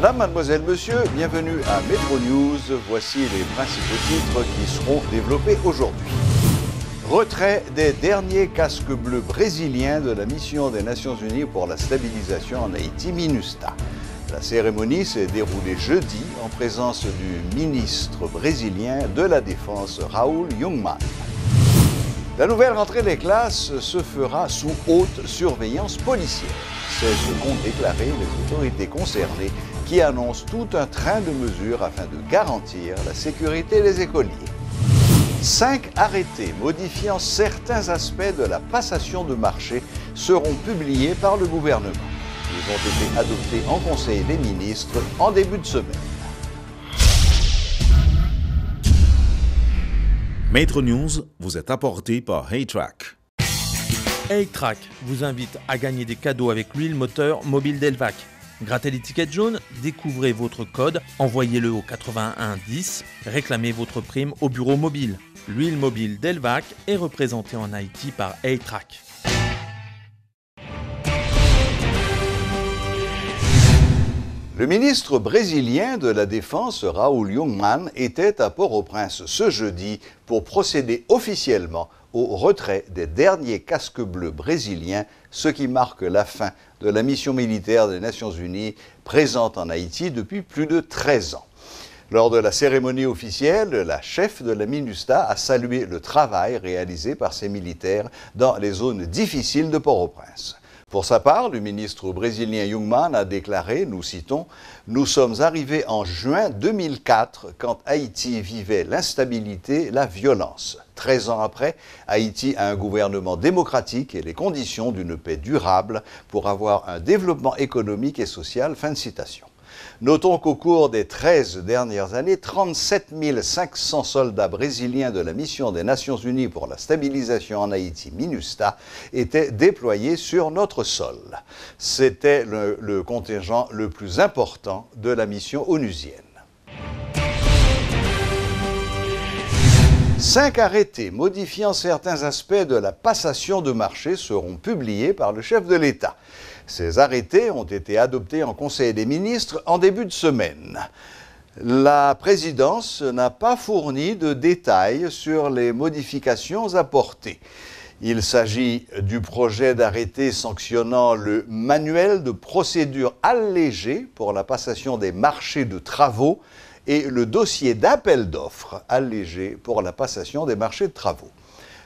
Madame, mademoiselle, monsieur, bienvenue à Metro News. Voici les principaux titres qui seront développés aujourd'hui. Retrait des derniers casques bleus brésiliens de la mission des Nations Unies pour la stabilisation en Haïti, MINUSTAH. La cérémonie s'est déroulée jeudi en présence du ministre brésilien de la Défense, Raúl Jungmann. La nouvelle rentrée des classes se fera sous haute surveillance policière. C'est ce qu'ont déclaré les autorités concernées qui annoncent tout un train de mesures afin de garantir la sécurité des écoliers. 5 arrêtés modifiant certains aspects de la passation de marché seront publiés par le gouvernement. Ils ont été adoptés en Conseil des ministres en début de semaine. Metro News vous est apporté par HeyTrack. HeyTrack vous invite à gagner des cadeaux avec l'huile moteur mobile Delvac. Grattez l'étiquette jaune, découvrez votre code, envoyez-le au 8110, réclamez votre prime au bureau mobile. L'huile mobile Delvac est représentée en Haïti par HeyTrack. Le ministre brésilien de la Défense, Raúl Jungmann, était à Port-au-Prince ce jeudi pour procéder officiellement au retrait des derniers casques bleus brésiliens, ce qui marque la fin de la mission militaire des Nations Unies présente en Haïti depuis plus de 13 ans. Lors de la cérémonie officielle, la chef de la MINUSTAH a salué le travail réalisé par ces militaires dans les zones difficiles de Port-au-Prince. Pour sa part, le ministre brésilien Jungmann a déclaré, nous citons, « Nous sommes arrivés en juin 2004 quand Haïti vivait l'instabilité, la violence. 13 ans après, Haïti a un gouvernement démocratique et les conditions d'une paix durable pour avoir un développement économique et social. » Fin de citation. Notons qu'au cours des 13 dernières années, 37 500 soldats brésiliens de la mission des Nations Unies pour la stabilisation en Haïti, MINUSTAH, étaient déployés sur notre sol. C'était le contingent le plus important de la mission onusienne. 5 arrêtés modifiant certains aspects de la passation de marché seront publiés par le chef de l'État. Ces arrêtés ont été adoptés en Conseil des ministres en début de semaine. La présidence n'a pas fourni de détails sur les modifications apportées. Il s'agit du projet d'arrêté sanctionnant le manuel de procédure allégé pour la passation des marchés de travaux et le dossier d'appel d'offres allégé pour la passation des marchés de travaux.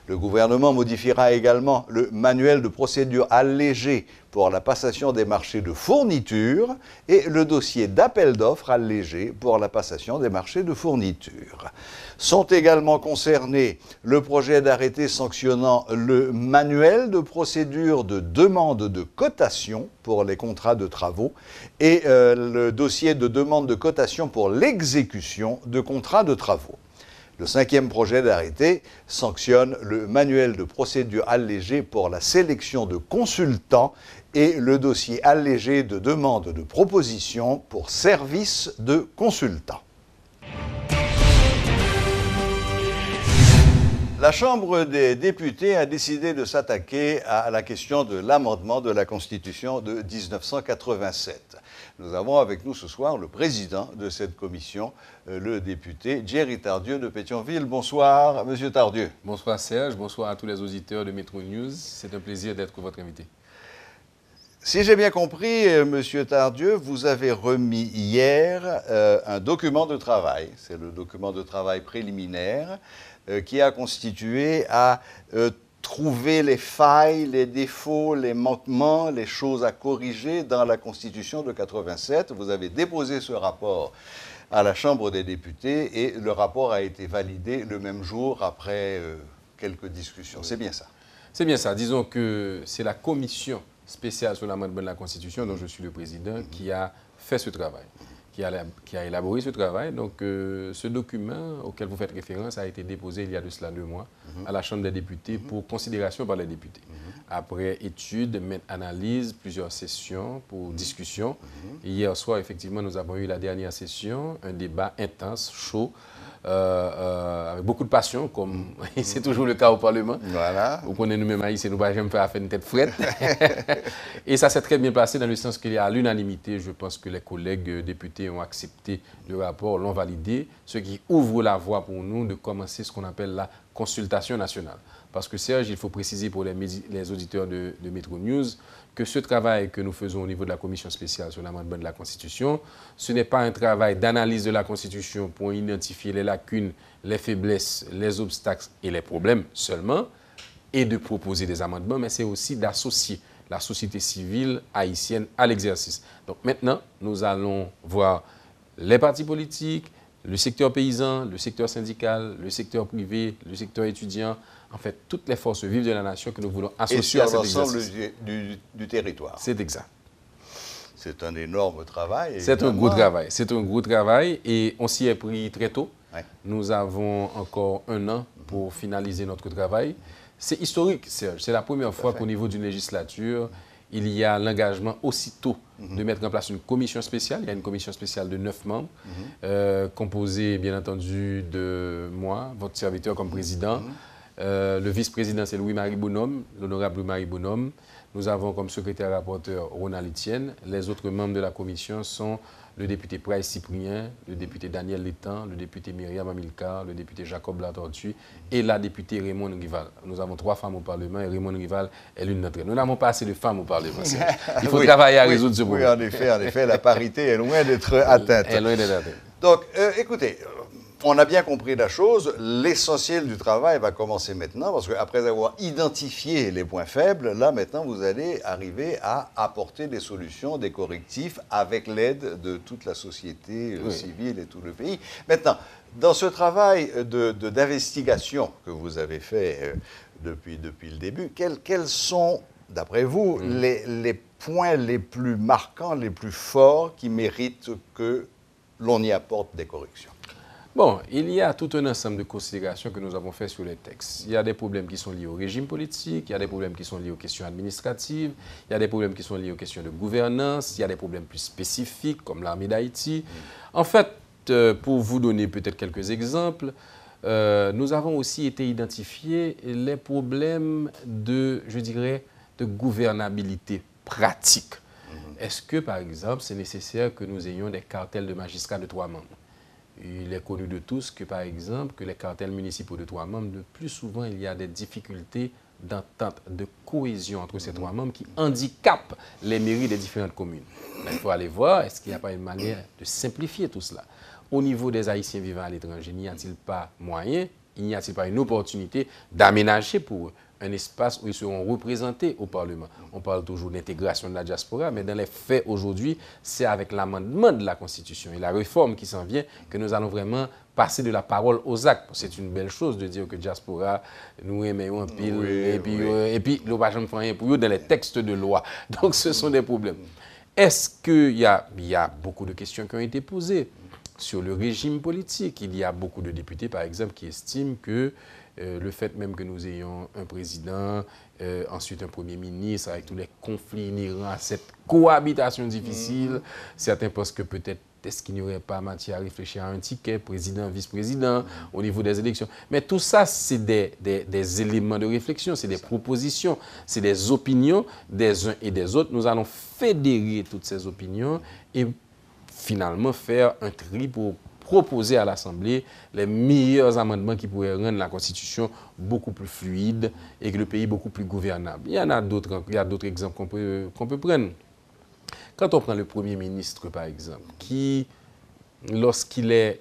Le gouvernement modifiera également le manuel de procédure allégé pour la passation des marchés de fournitures et le dossier d'appel d'offres allégé pour la passation des marchés de fournitures. Sont également concernés le projet d'arrêté sanctionnant le manuel de procédure de demande de cotation pour les contrats de travaux et le dossier de demande de cotation pour l'exécution de contrats de travaux. Le 5e projet d'arrêté sanctionne le manuel de procédure allégé pour la sélection de consultants et le dossier allégé de demande de proposition pour service de consultants. La Chambre des députés a décidé de s'attaquer à la question de l'amendement de la Constitution de 1987. Nous avons avec nous ce soir le président de cette commission, le député Jerry Tardieu de Pétionville. Bonsoir, Monsieur Tardieu. Bonsoir Serge, bonsoir à tous les auditeurs de Metro News. C'est un plaisir d'être votre invité. Si j'ai bien compris, Monsieur Tardieu, vous avez remis hier un document de travail. C'est le document de travail préliminaire qui a constitué à trouver les failles, les défauts, les manquements, les choses à corriger dans la Constitution de 87. Vous avez déposé ce rapport à la Chambre des députés et le rapport a été validé le même jour après quelques discussions. C'est bien ça? C'est bien ça. Disons que c'est la commission spéciale sur l'amendement de la Constitution dont je suis le président qui a fait ce travail, qui a élaboré ce travail. Donc, ce document auquel vous faites référence a été déposé il y a de cela 2 mois à la Chambre des députés pour considération par les députés. Après étude, analyse, plusieurs sessions pour discussion. Hier soir, effectivement, nous avons eu la dernière session, un débat intense, chaud, avec beaucoup de passion, comme c'est toujours le cas au Parlement. Voilà. Vous connaissez nous-mêmes haïtiens, nous ne pouvons jamais faire une tête frette. Et ça s'est très bien passé dans le sens qu'il y a à l'unanimité. Je pense que les collègues députés ont accepté le rapport, l'ont validé, ce qui ouvre la voie pour nous de commencer ce qu'on appelle la consultation nationale. Parce que Serge, il faut préciser pour les auditeurs de Metro News que ce travail que nous faisons au niveau de la commission spéciale sur l'amendement de la Constitution, ce n'est pas un travail d'analyse de la Constitution pour identifier les lacunes, les faiblesses, les obstacles et les problèmes seulement, et de proposer des amendements, mais c'est aussi d'associer la société civile haïtienne à l'exercice. Donc maintenant, nous allons voir les partis politiques, le secteur paysan, le secteur syndical, le secteur privé, le secteur étudiant, en fait, toutes les forces vives de la nation que nous voulons associer à cet exercice. Et sur l'ensemble du territoire. C'est exact. C'est un énorme travail. C'est un gros travail. C'est un gros travail et on s'y est pris très tôt. Ouais. Nous avons encore 1 an pour finaliser notre travail. C'est historique, Serge. C'est la première fois qu'au niveau d'une législature, il y a l'engagement aussitôt de mettre en place une commission spéciale. Il y a une commission spéciale de 9 membres, composée, bien entendu, de moi, votre serviteur comme président. Le vice-président, c'est Louis-Marie Bonhomme, l'honorable Louis-Marie Bonhomme. Nous avons comme secrétaire-rapporteur Ronald Etienne. Les autres membres de la commission sont le député Price Cyprien, le député Daniel Létang, le député Myriam Amilcar, le député Jacob Latortue et la députée Raymond Rival. Nous avons 3 femmes au Parlement et Raymond Rival est l'une d'entre elles. Nous n'avons pas assez de femmes au Parlement. Il faut travailler à résoudre ce problème. Oui, en effet, la parité est loin d'être atteinte. Elle est loin d'être atteinte. Donc, écoutez, on a bien compris la chose. L'essentiel du travail va commencer maintenant, parce qu'après avoir identifié les points faibles, là, maintenant, vous allez arriver à apporter des solutions, des correctifs, avec l'aide de toute la société civile et tout le pays. Maintenant, dans ce travail d'investigation que vous avez fait depuis le début, quels sont, d'après vous, les points les plus marquants, les plus forts qui méritent que l'on y apporte des corrections? Bon, il y a tout un ensemble de considérations que nous avons fait sur les textes. Il y a des problèmes qui sont liés au régime politique, il y a des problèmes qui sont liés aux questions administratives, il y a des problèmes qui sont liés aux questions de gouvernance, il y a des problèmes plus spécifiques comme l'armée d'Haïti. En fait, pour vous donner peut-être quelques exemples, nous avons aussi été identifier les problèmes de, je dirais, de gouvernabilité pratique. Est-ce que, par exemple, c'est nécessaire que nous ayons des cartels de magistrats de 3 membres? Il est connu de tous que, par exemple, que les cartels municipaux de 3 membres, le plus souvent, il y a des difficultés d'entente, de cohésion entre ces 3 membres qui handicapent les mairies des différentes communes. Il faut aller voir, est-ce qu'il n'y a pas une manière de simplifier tout cela? Au niveau des Haïtiens vivant à l'étranger, n'y a-t-il pas moyen, n'y a-t-il pas une opportunité d'aménager pour eux un espace où ils seront représentés au Parlement? On parle toujours d'intégration de la diaspora, mais dans les faits aujourd'hui, c'est avec l'amendement de la Constitution et la réforme qui s'en vient que nous allons vraiment passer de la parole aux actes. C'est une belle chose de dire que diaspora, nous aimons un pile, et puis nous ne pouvons pas rien pour eux dans les textes de loi. Donc ce sont des problèmes. Est-ce qu'il y a beaucoup de questions qui ont été posées sur le régime politique? Il y a beaucoup de députés, par exemple, qui estiment que le fait même que nous ayons un président, ensuite un premier ministre, avec tous les conflits inhérents à cette cohabitation difficile, certains pensent que peut-être est-ce qu'il n'y aurait pas matière à réfléchir à un ticket, président, vice-président, au niveau des élections. Mais tout ça, c'est des éléments de réflexion, c'est des propositions, c'est des opinions des uns et des autres. Nous allons fédérer toutes ces opinions et finalement faire un tri pour proposer à l'Assemblée les meilleurs amendements qui pourraient rendre la Constitution beaucoup plus fluide et que le pays beaucoup plus gouvernable. Il y a d'autres exemples qu'on peut prendre. Quand on prend le Premier ministre, par exemple, qui, lorsqu'il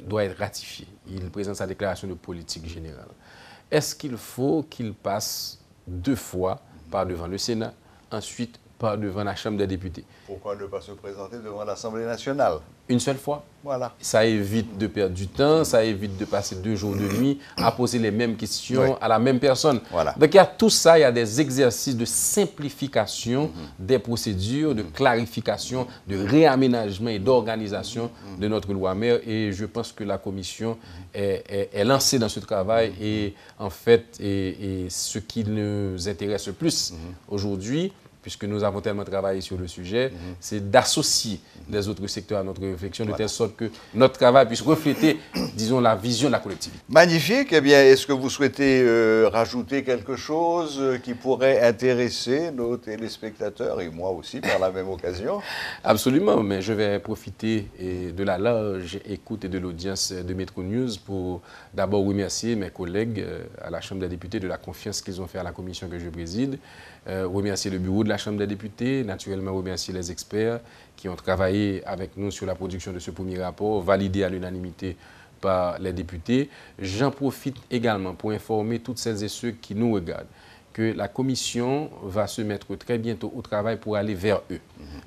doit être ratifié, il présente sa déclaration de politique générale, est-ce qu'il faut qu'il passe 2 fois par devant le Sénat, ensuite par devant la Chambre des députés? Pourquoi ne pas se présenter devant l'Assemblée nationale? Une seule fois. Voilà. Ça évite de perdre du temps, ça évite de passer 2 jours de nuit à poser les mêmes questions à la même personne. Voilà. Donc il y a tout ça, il y a des exercices de simplification des procédures, de clarification, de réaménagement et d'organisation de notre loi mère. Et je pense que la Commission est lancée dans ce travail et en fait, et ce qui nous intéresse le plus aujourd'hui, puisque nous avons tellement travaillé sur le sujet, c'est d'associer les autres secteurs à notre réflexion, de telle sorte que notre travail puisse refléter, disons, la vision de la collectivité. Magnifique. Eh bien, est-ce que vous souhaitez rajouter quelque chose qui pourrait intéresser nos téléspectateurs et moi aussi par la même occasion? Absolument, mais je vais profiter de la large écoute et de l'audience de Metro News pour d'abord remercier mes collègues à la Chambre des députés de la confiance qu'ils ont fait à la commission que je préside, remercier le bureau de la Chambre des députés, naturellement remercier les experts qui ont travaillé avec nous sur la production de ce premier rapport, validé à l'unanimité par les députés. J'en profite également pour informer toutes celles et ceux qui nous regardent que la commission va se mettre très bientôt au travail pour aller vers eux.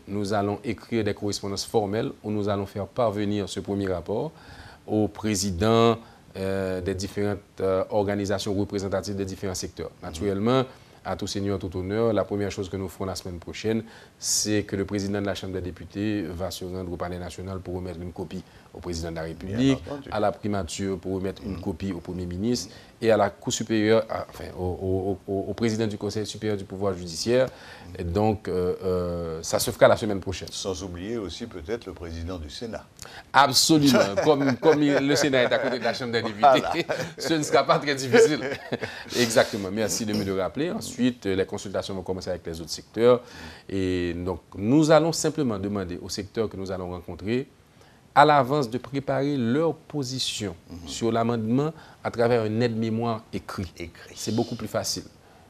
Nous allons écrire des correspondances formelles où nous allons faire parvenir ce premier rapport aux présidents des différentes organisations représentatives des différents secteurs. Naturellement, à tout seigneur, tout honneur, la première chose que nous ferons la semaine prochaine, c'est que le président de la Chambre des députés va se rendre au Palais national pour remettre une copie au président de la République, à la primature pour remettre une copie au Premier ministre et à la Cour supérieure, enfin, au président du Conseil supérieur du pouvoir judiciaire. Et donc, ça se fera la semaine prochaine. Sans oublier aussi peut-être le président du Sénat. Absolument. Comme le Sénat est à côté de la Chambre des députés, voilà. Ce ne sera pas très difficile. Exactement. Merci de me le rappeler. Ensuite, les consultations vont commencer avec les autres secteurs. Et donc, nous allons simplement demander aux secteurs que nous allons rencontrer à l'avance de préparer leur position sur l'amendement à travers un aide-mémoire écrit. C'est beaucoup plus facile.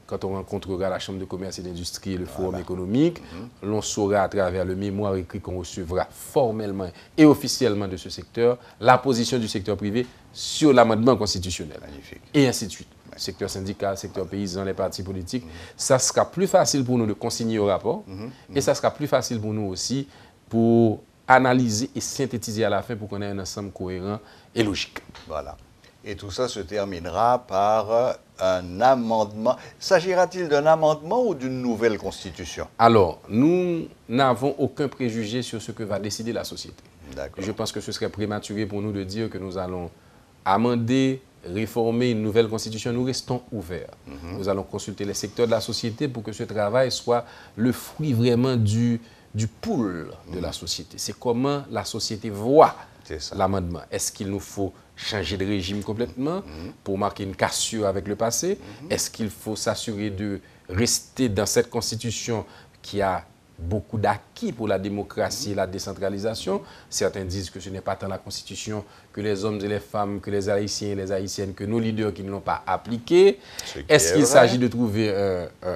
Quand on rencontrera la Chambre de commerce et d'industrie et le Forum économique, l'on saura à travers le mémoire écrit qu'on recevra formellement et officiellement de ce secteur la position du secteur privé sur l'amendement constitutionnel. Magnifique. Et ainsi de suite. Secteur syndical, secteur paysan, les partis politiques. Ça sera plus facile pour nous de consigner au rapport et ça sera plus facile pour nous aussi pour analyser et synthétiser à la fin pour qu'on ait un ensemble cohérent et logique. Voilà. Et tout ça se terminera par un amendement. S'agira-t-il d'un amendement ou d'une nouvelle constitution? Alors, nous n'avons aucun préjugé sur ce que va décider la société. Je pense que ce serait prématuré pour nous de dire que nous allons amender, réformer une nouvelle constitution. Nous restons ouverts. Nous allons consulter les secteurs de la société pour que ce travail soit le fruit vraiment du pool de la société. C'est comment la société voit l'amendement. Est-ce qu'il nous faut changer de régime complètement pour marquer une cassure avec le passé? Est-ce qu'il faut s'assurer de rester dans cette constitution qui a beaucoup d'acquis pour la démocratie et la décentralisation? Certains disent que ce n'est pas tant la constitution que les hommes et les femmes, que les Haïtiens et les Haïtiennes, que nos leaders qui ne l'ont pas appliquée. Est-ce qu'il s'agit de trouver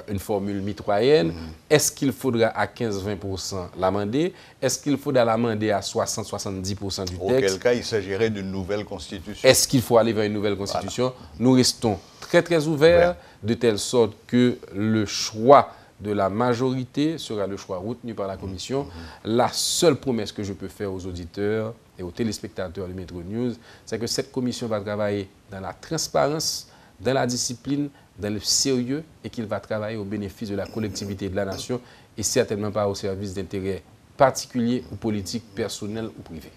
une formule mitoyenne? Est-ce qu'il faudra à 15-20% l'amender? Est-ce qu'il faudra l'amender à 60-70% du texte? Auquel cas, il s'agirait d'une nouvelle constitution. Est-ce qu'il faut aller vers une nouvelle constitution? Voilà. Nous restons très, très ouverts, de telle sorte que le choix de la majorité sera le choix retenu par la commission. La seule promesse que je peux faire aux auditeurs et aux téléspectateurs de Metro News, c'est que cette commission va travailler dans la transparence, dans la discipline, dans le sérieux et qu'il va travailler au bénéfice de la collectivité et de la nation et certainement pas au service d'intérêts particuliers ou politiques, personnels ou privés.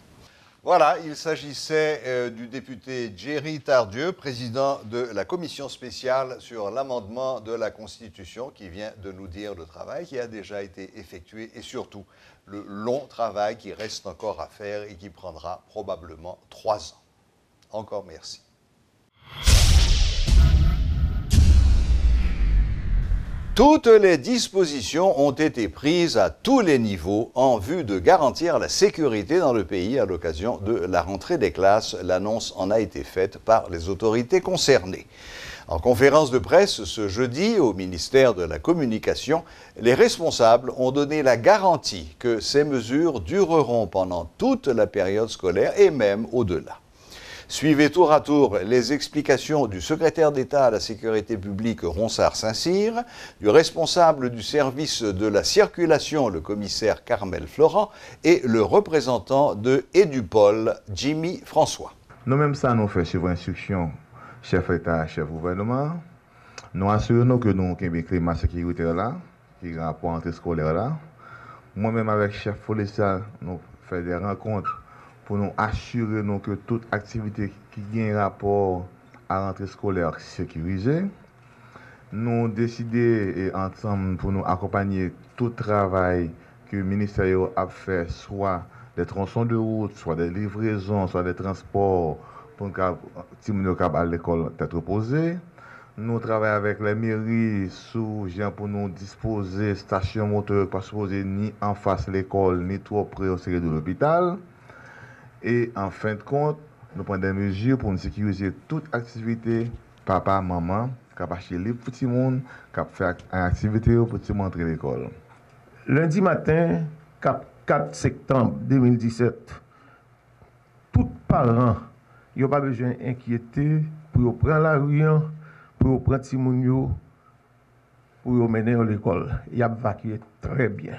Voilà, il s'agissait du député Jerry Tardieu, président de la commission spéciale sur l'amendement de la Constitution, qui vient de nous dire le travail qui a déjà été effectué et surtout le long travail qui reste encore à faire et qui prendra probablement 3 ans. Encore merci. Toutes les dispositions ont été prises à tous les niveaux en vue de garantir la sécurité dans le pays à l'occasion de la rentrée des classes. L'annonce en a été faite par les autorités concernées. En conférence de presse ce jeudi au ministère de la Communication, les responsables ont donné la garantie que ces mesures dureront pendant toute la période scolaire et même au-delà. Suivez tour à tour les explications du secrétaire d'État à la sécurité publique Ronsard Saint-Cyr, du responsable du service de la circulation, le commissaire Carmel Florent, et le représentant de Edupol, Jimmy François. Nous-mêmes, ça nous fait suivre instruction, chef d'État, chef gouvernement. Nous assurons que nous avons un climat de sécurité là, qui est rapport entre scolaire là. Moi-même, avec le chef policier, nous faisons des rencontres pour nous assurer que toute activité qui a un rapport à la rentrée scolaire est sécurisée. nous avons décidé ensemble pour nous accompagner tout travail que le ministère a fait, soit des tronçons de route, soit des livraisons, soit des transports pour que les gens à l'école être reposés. Nous travaillons avec les mairies pour nous disposer de stations moteurs pas supposées ni en face de l'école, ni trop près au série de l'hôpital. Et en fin de compte, nous prenons des mesures pour nous sécuriser toute activité, papa, maman, qui a acheté les petits monde, qui a fait une activité pour petit monde entrer à l'école. Lundi matin, 4 septembre 2017, tous parents n'ont pas besoin d'inquiéter pour prendre la rue, pour prendre petit monde, pour mener à l'école. Ils ont évacué très bien.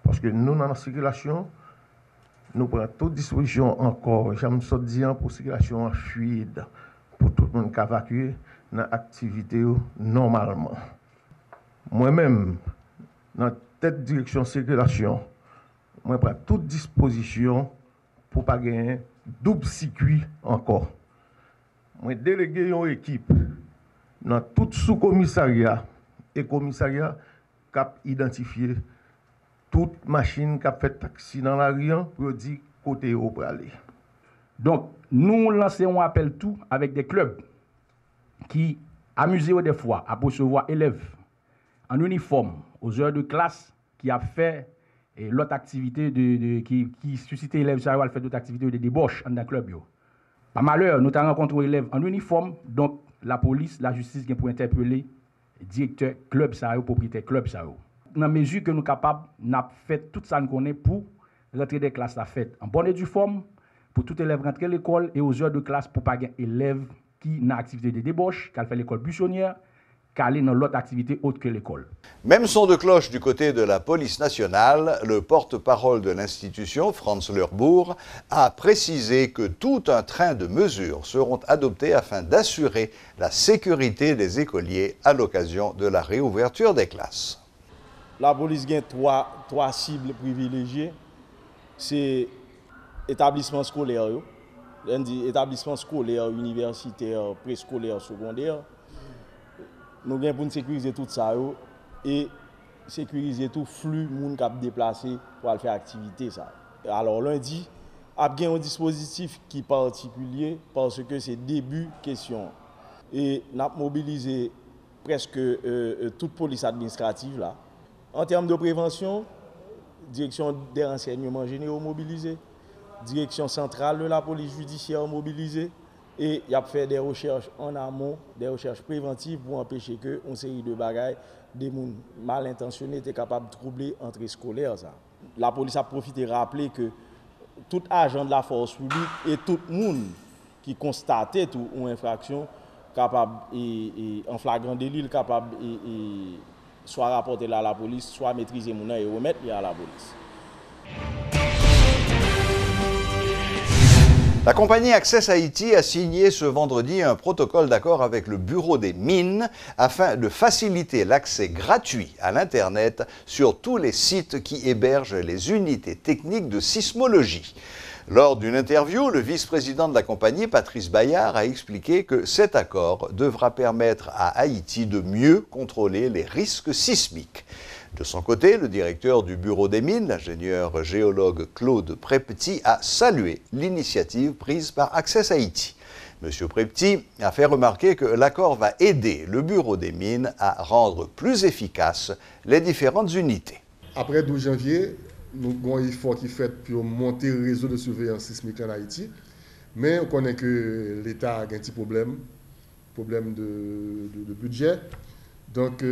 Parce que nous, dans la circulation, nous prenons toute disposition encore, j'aime ça dire, pour circulation fluide, pour tout le monde qui évacue dans l'activité normalement. Moi-même, dans cette direction circulation, moi prends toute disposition pour ne pas gagner double circuit encore. Moi délégué une équipe dans tout sous-commissariat et commissariat qui a identifié toute machine qui a fait taxi dans la rue pour dire côté où pour aller. Donc, nous lançons un appel tout avec des clubs qui amusent des fois à recevoir élèves en uniforme aux heures de classe qui a fait l'autre activité qui suscitait élèves ça a fait d'autres activités de débauche dans le club. Par malheur, nous avons rencontré élèves en uniforme, donc la police, la justice vient pour interpeller directeur club ça propriétaire club ça. Dans la mesure que nous sommes capables, nous avons fait tout ça nous connaît pour rentrer des classes la fête en bonne et due forme, pour tout élève rentrer à l'école et aux heures de classe pour pas gagner élèves qui ont activité de débauche, qui fait l'école buissonnière, qui aller dans l'autre activité autre que l'école. Même son de cloche du côté de la police nationale, le porte-parole de l'institution, Franz Lerbourg, a précisé que tout un train de mesures seront adoptées afin d'assurer la sécurité des écoliers à l'occasion de la réouverture des classes. La police a trois cibles privilégiées. C'est établissement scolaire, établissement scolaire, universitaire, préscolaire, secondaire. Nous avons pour sécuriser tout ça et sécuriser tout flux de gens qui ont déplacé pour aller faire activité. Alors lundi, il y a un dispositif qui est particulier parce que c'est début question. Et nous avons mobilisé presque toute police administrative là. En termes de prévention, direction des renseignements généraux mobilisée, direction centrale de la police judiciaire mobilisée, et il y a fait des recherches en amont, des recherches préventives pour empêcher que une série de bagailles, des gens mal intentionnés étaient capables de troubler l'entrée scolaire. La police a profité de rappeler que tout agent de la force publique et tout le monde qui constatait une infraction capable et en flagrant délit capable et soit rapporter à la police, soit maîtriser mon et remettre à la police. La compagnie Access Haïti a signé ce vendredi un protocole d'accord avec le Bureau des mines afin de faciliter l'accès gratuit à l'Internet sur tous les sites qui hébergent les unités techniques de sismologie. Lors d'une interview, le vice-président de la compagnie, Patrice Bayard, a expliqué que cet accord devra permettre à Haïti de mieux contrôler les risques sismiques. De son côté, le directeur du Bureau des mines, l'ingénieur géologue Claude Prepti, a salué l'initiative prise par Access Haïti. M. Prepti a fait remarquer que l'accord va aider le Bureau des mines à rendre plus efficaces les différentes unités. Après 12 janvier, nous avons un effort qui est fait pour monter le réseau de surveillance sismique en Haïti. Mais on connaît que l'État a un petit problème de budget. Donc,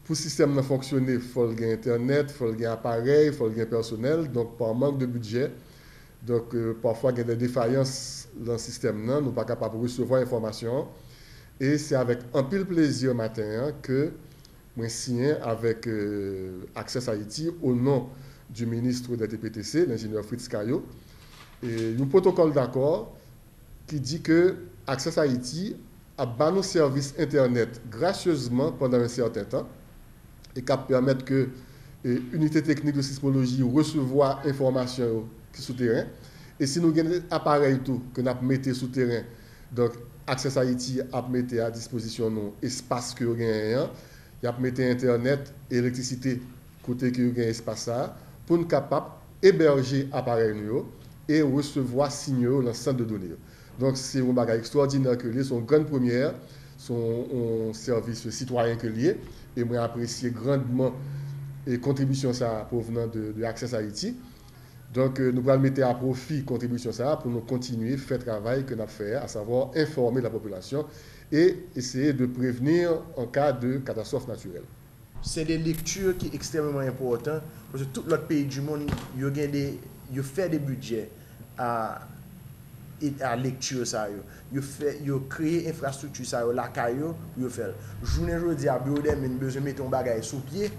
pour le système de fonctionner, il faut gagner Internet, il faut gagner appareil, il faut gagner personnel. Donc, par manque de budget, donc, parfois, il y a des défaillances dans le système. Nous ne sommes pas capables de recevoir l'information. Et c'est avec un pile plaisir matin que je signé avec Access Haïti au nom du ministre des TPTC, l'ingénieur Fritz Caillot, et un protocole d'accord qui dit que Access Haïti a banni nos services Internet gracieusement pendant un certain temps et qui permettre que l'unité technique de sismologie recevoir information qui sous terrain. Et si nous avons un appareil tout que nous mettons sous terrain, Donc, Access Haïti a mis à disposition nos espaces que vous gagnez. Il a mis Internet, électricité, côté que vous gagnez espace pour nous capables d'héberger appareils et recevoir signaux dans le centre de données. Donc, c'est un bagage extraordinaire que c'est une grande première, son service citoyen que lié. Et moi, j'apprécie grandement les contributions provenant de Access Haïti. Donc, nous allons mettre à profit contribution ça pour nous continuer à faire le travail que nous avons fait, à savoir informer la population et essayer de prévenir en cas de catastrophe naturelle. C'est des lectures qui sont extrêmement importantes parce que tout l'autre pays du monde, ils fait des budgets à lecture ça yo créer infrastructure ça la caillou yo faire journée jodi a bureau dem besoin mettre un bagage sous pied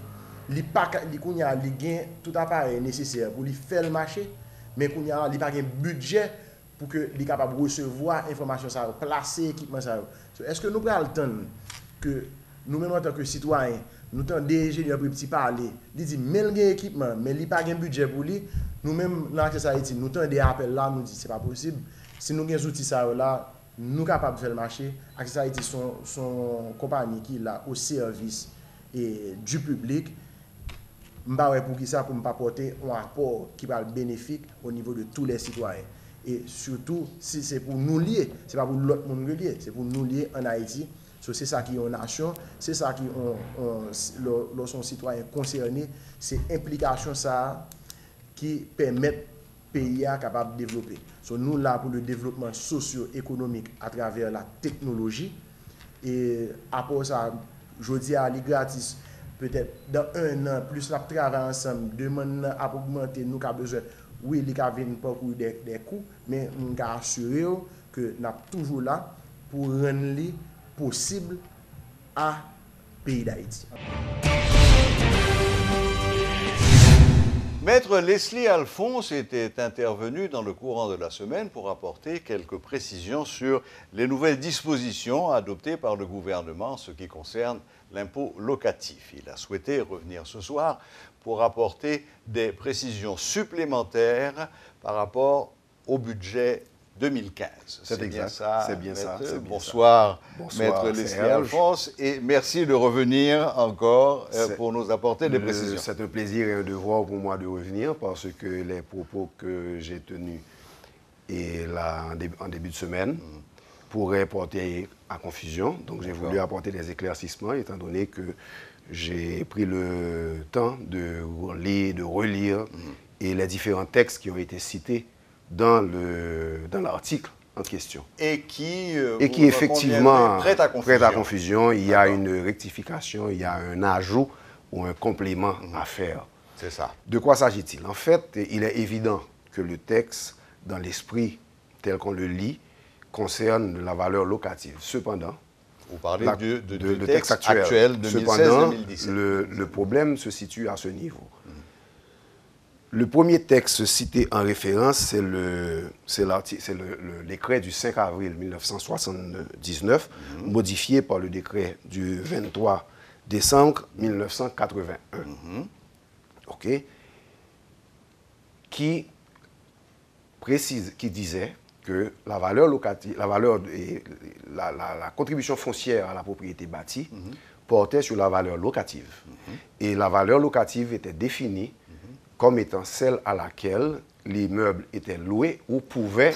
li pas li kounya li gen tout appareil nécessaire pour li faire le marché mais kounya li pas gen budget pour que li capable recevoir information ça placer équipement ça est-ce que nous prenons le temps que nous même en tant que citoyens nous tant ingénieur pour petit parler li dit mais gen équipement mais li pas gen budget pour lui nous même dans Access Haïti nous tant des appels là nous dit c'est pas possible. Si nous avons des outils là, nous sommes capables de faire le marché. Access Haïti sont compagnie qui est là au service du public. Je ne sais pas pour qui ça, pour ne pas porter un rapport qui va être bénéfique au niveau de tous les citoyens. Et surtout, si c'est pour nous lier, ce n'est pas pour l'autre monde lier, c'est pour nous lier en Haïti. So, c'est ça qui est en nation, c'est ça qui sont citoyens concernés, c'est implication ça qui permet pays capable de développer. So, nous là pour le développement socio-économique à travers la technologie. Et après ça, je dis à les gratis, peut-être dans un an, plus la travail ensemble, demande à augmenter, nous avons besoin, oui, il y a des coûts, mais nous avons assuré que nous sommes toujours là pour rendre possible à pays d'Haïti. Maître Leslie Alphonse était intervenu dans le courant de la semaine pour apporter quelques précisions sur les nouvelles dispositions adoptées par le gouvernement en ce qui concerne l'impôt locatif. Il a souhaité revenir ce soir pour apporter des précisions supplémentaires par rapport au budget 2015. C'est exact. Bien ça. C'est bien ça. Bonsoir, Bonsoir, Maître Leslie Alphonse, et merci de revenir encore pour nous apporter des précisions. C'est un plaisir et un devoir pour moi de revenir parce que les propos que j'ai tenus en début de semaine pourraient porter à confusion. Donc j'ai voulu apporter des éclaircissements étant donné que j'ai pris le temps de relire et les différents textes qui ont été cités dans l'article en question. Et qui effectivement prête à confusion. Il y a une rectification, il y a un ajout ou un complément à faire. C'est ça. De quoi s'agit-il? En fait, il est évident que le texte, dans l'esprit tel qu'on le lit, concerne la valeur locative. Cependant, vous parlez du texte actuel 2016-2017. Le problème se situe à ce niveau. Le premier texte cité en référence, c'est le décret du 5 avril 1979, modifié par le décret du 23 décembre 1981, qui disait que la valeur locative, la contribution foncière à la propriété bâtie portait sur la valeur locative. Et la valeur locative était définie comme étant celle à laquelle l'immeuble était loué ou pourrait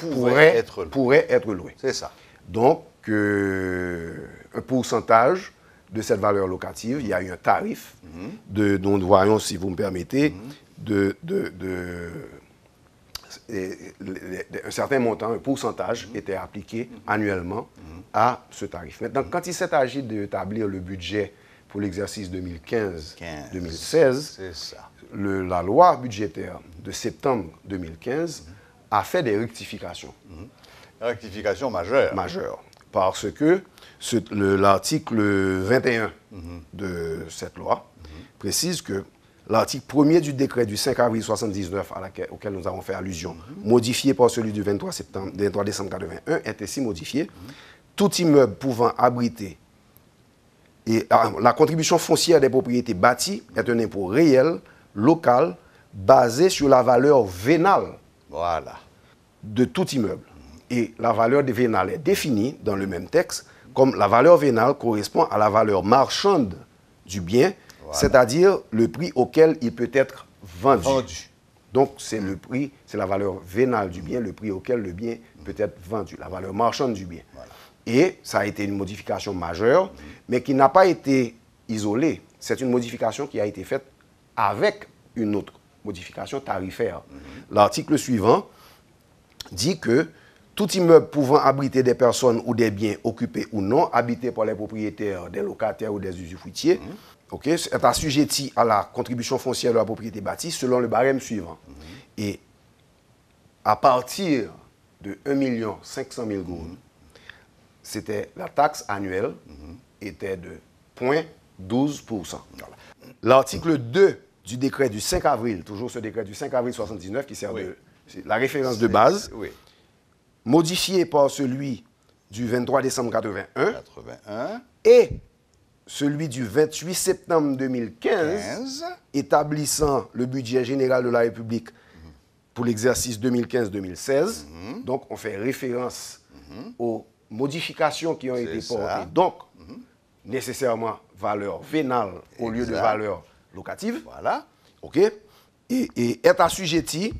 être loué. C'est ça. Donc, un pourcentage de cette valeur locative, il y a eu un tarif dont nous voyons, si vous me permettez, un certain montant, un pourcentage était appliqué annuellement à ce tarif. Maintenant, quand il s'est agi d'établir le budget pour l'exercice 2015-2016, la loi budgétaire de septembre 2015 a fait des rectifications. Rectifications majeures. Majeures. Parce que l'article 21 de cette loi précise que l'article 1er du décret du 5 avril 1979 auquel nous avons fait allusion, modifié par celui du 23 décembre 1981, est ainsi modifié. Tout immeuble pouvant abriter la contribution foncière des propriétés bâties est un impôt réel, local, basé sur la valeur vénale de tout immeuble. Et la valeur vénale est définie dans le même texte comme la valeur vénale correspond à la valeur marchande du bien, c'est-à-dire le prix auquel il peut être vendu. Donc, c'est le prix, c'est la valeur vénale du bien, le prix auquel le bien peut être vendu, la valeur marchande du bien. Voilà. Et ça a été une modification majeure, mais qui n'a pas été isolée. C'est une modification qui a été faite avec une autre modification tarifaire. L'article suivant dit que tout immeuble pouvant abriter des personnes ou des biens occupés ou non, habités par les propriétaires, des locataires ou des usufruitiers, est assujetti à la contribution foncière de la propriété bâtie selon le barème suivant. Et à partir de 1 500 000 gourdes, c'était la taxe annuelle était de 0,12%. Voilà. L'article 2 du décret du 5 avril, toujours ce décret du 5 avril 79 qui sert de la référence de base, modifié par celui du 23 décembre 81 et celui du 28 septembre 2015, établissant le budget général de la République pour l'exercice 2015-2016. Donc, on fait référence aux modifications qui ont été portées. Donc, nécessairement, valeur vénale au lieu de valeur locative. Voilà. OK. Et est assujetti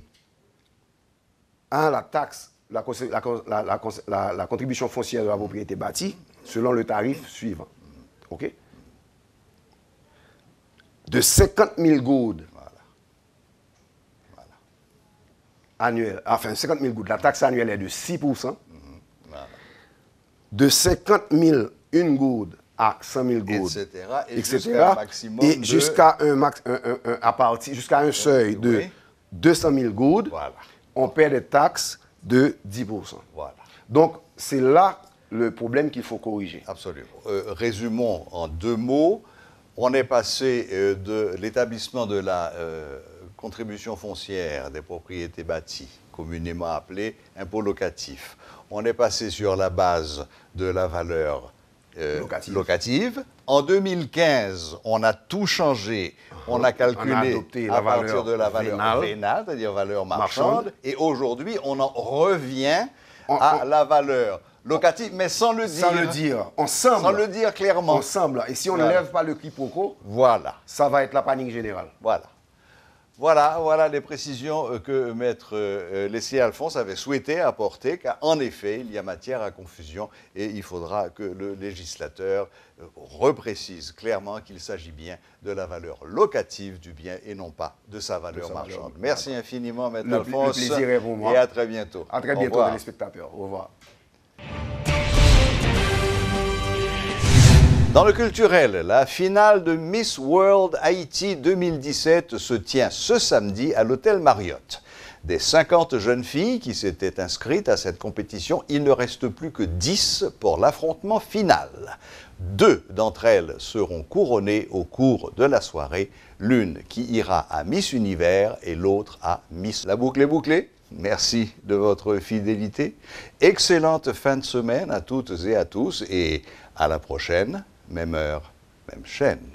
à la taxe, la contribution foncière de la propriété bâtie, selon le tarif suivant. OK? De 50 000 gourdes annuelles, enfin 50 000 gourdes, la taxe annuelle est de 6%. De 50 000 une gourde à 100 000 gourdes, etc. Et jusqu'à un seuil de 200 000 gourdes, on paie des taxes de 10%. Voilà. Donc, c'est là le problème qu'il faut corriger. Absolument. Résumons en 2 mots. On est passé de l'établissement de la contribution foncière des propriétés bâties, communément appelée impôt locatif. On est passé sur la base de la valeur locative. En 2015, on a tout changé. On a calculé à partir de la valeur vénale, c'est-à-dire valeur marchande. Et aujourd'hui, on en revient à la valeur locative, mais sans le dire. Sans le dire. Ensemble. Sans le dire clairement. Ensemble. Et si on ne lève pas le quiproquo, ça va être la panique générale. Voilà les précisions que Maître Lessier-Alphonse avait souhaité apporter, car en effet, il y a matière à confusion et il faudra que le législateur reprécise clairement qu'il s'agit bien de la valeur locative du bien et non pas de sa valeur marchande. Merci infiniment, Maître Alphonse. Le plaisir est pour moi. Et à très bientôt. À très bientôt, téléspectateurs. Au revoir. Dans le culturel, la finale de Miss World Haïti 2017 se tient ce samedi à l'hôtel Marriott. Des 50 jeunes filles qui s'étaient inscrites à cette compétition, il ne reste plus que 10 pour l'affrontement final. 2 d'entre elles seront couronnées au cours de la soirée, l'une qui ira à Miss Univers et l'autre à Miss. La boucle est bouclée. Merci de votre fidélité. Excellente fin de semaine à toutes et à tous et à la prochaine. Même heure, même chaîne.